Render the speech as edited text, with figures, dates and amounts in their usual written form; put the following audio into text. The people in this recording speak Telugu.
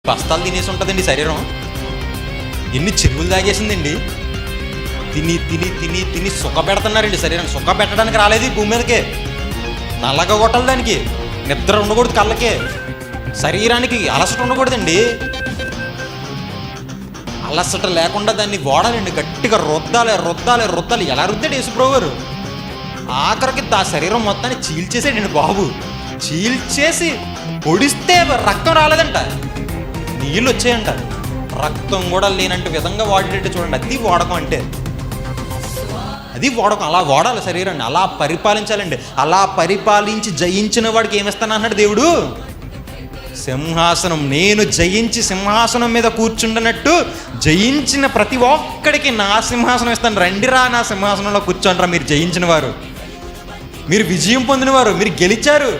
బస్తాలు తినేసి ఉంటుందండి శరీరం. ఎన్ని చెరువులు తాగేసిందండి. తిని తిని తిని తిని సుఖ పెడుతున్నారండి శరీరం. సుఖ పెట్టడానికి రాలేదు ఈ భూమి మీదకే. నల్లగా కొట్టాలి దానికి, నిద్ర ఉండకూడదు కళ్ళకే, శరీరానికి అలసట ఉండకూడదండి. అలసట లేకుండా దాన్ని వాడాలండి, గట్టిగా రుద్దాలి రుద్దాలి రుద్దాలి. ఎలా రుద్దాడు యేసుప్రభువు గారు? ఆఖరికి ఆ శరీరం మొత్తాన్ని చీల్చేసాడండి బాబు. చీల్చేసి పొడిస్తే రక్తం రాలేదంట, నీళ్ళు వచ్చాయంట. రక్తం కూడా లేనంటే విధంగా వాడేటట్టు చూడండి. అది వాడకం అంటే, అది వాడకం. అలా వాడాలి శరీరాన్ని, అలా పరిపాలించాలండి. అలా పరిపాలించి జయించిన వాడికి ఏమిస్తానన్నాడు దేవుడు? సింహాసనం. నేను జయించి సింహాసనం మీద కూర్చుంటున్నట్టు జయించిన ప్రతి ఒక్కడికి నా సింహాసనం ఇస్తాను. రండిరా నా సింహాసనంలో కూర్చోండిరా. మీరు జయించిన వారు, మీరు విజయం పొందిన వారు, మీరు గెలిచారు.